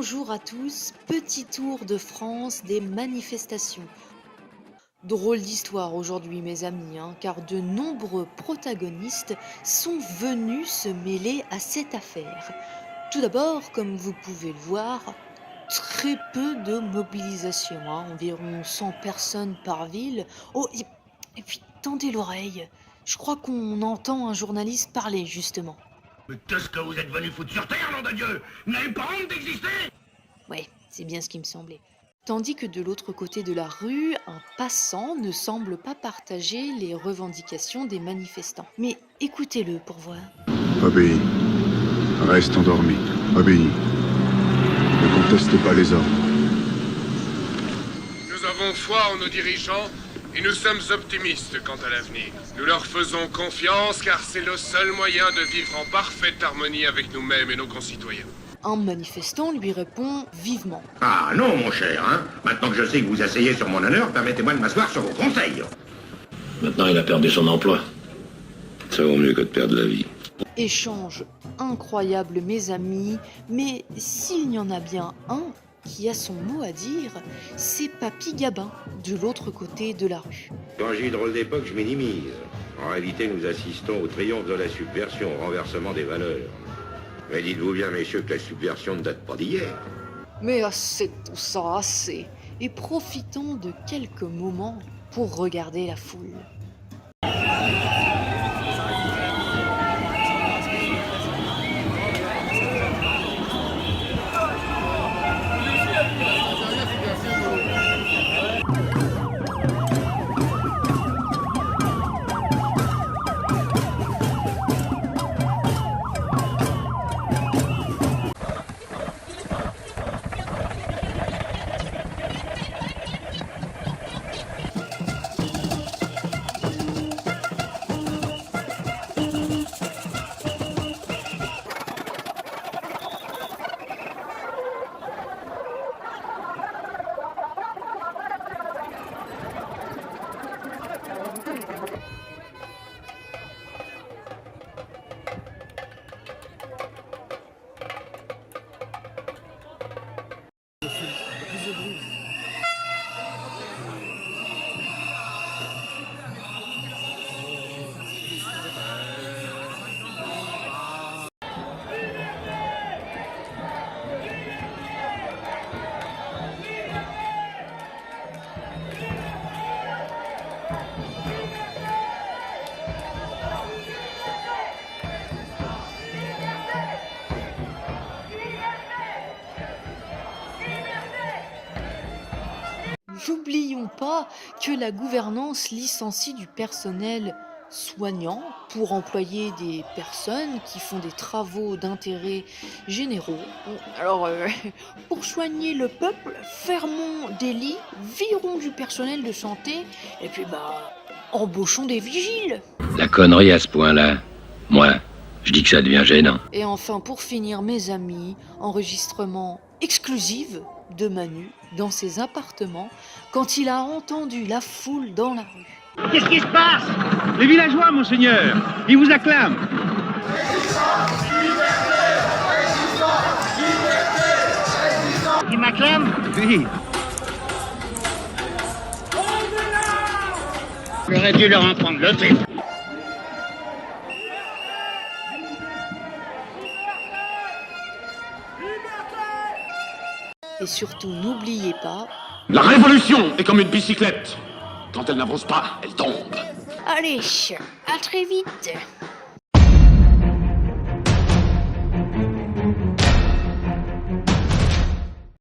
Bonjour à tous, petit tour de France des manifestations. Drôle d'histoire aujourd'hui mes amis, car de nombreux protagonistes sont venus se mêler à cette affaire. Tout d'abord, comme vous pouvez le voir, très peu de mobilisation, environ 100 personnes par ville. Oh, et puis tendez l'oreille, je crois qu'on entend un journaliste parler justement. Mais qu'est-ce que vous êtes venu foutre sur Terre, nom de Dieu? Vous n'avez pas honte d'exister? Ouais, c'est bien ce qui me semblait. Tandis que de l'autre côté de la rue, un passant ne semble pas partager les revendications des manifestants. Mais écoutez-le pour voir. Obéis. Reste endormi. Obéis. Ne conteste pas les ordres. Nous avons foi en nos dirigeants et nous sommes optimistes quant à l'avenir. Nous leur faisons confiance car c'est le seul moyen de vivre en parfaite harmonie avec nous-mêmes et nos concitoyens. Un manifestant lui répond vivement. Ah non, mon cher, Maintenant que je sais que vous asseyez sur mon honneur, permettez-moi de m'asseoir sur vos conseils. Maintenant, il a perdu son emploi. Ça vaut mieux que de perdre la vie. Échange incroyable mes amis, mais s'il y en a bien un qui a son mot à dire, c'est Papy Gabin, de l'autre côté de la rue. Quand j'ai une drôle d'époque, je minimise. En réalité, nous assistons au triomphe de la subversion, au renversement des valeurs. Mais dites-vous bien, messieurs, que la subversion ne date pas d'hier. Mais assez de tout ça, assez. Et profitons de quelques moments pour regarder la foule. N'oublions pas que la gouvernance licencie du personnel soignant pour employer des personnes qui font des travaux d'intérêt généraux. Alors, pour soigner le peuple, fermons des lits, virons du personnel de santé et puis embauchons des vigiles. La connerie à ce point-là, moi, je dis que ça devient gênant. Et enfin, pour finir, mes amis, enregistrement exclusif de Manu dans ses appartements quand il a entendu la foule dans la rue. Qu'est-ce qui se passe? Les villageois, monseigneur, ils vous acclament. Ils m'acclament? Oui. J'aurais dû leur en prendre le triple. Et surtout, n'oubliez pas... La révolution est comme une bicyclette. Quand elle n'avance pas, elle tombe. Allez, à très vite.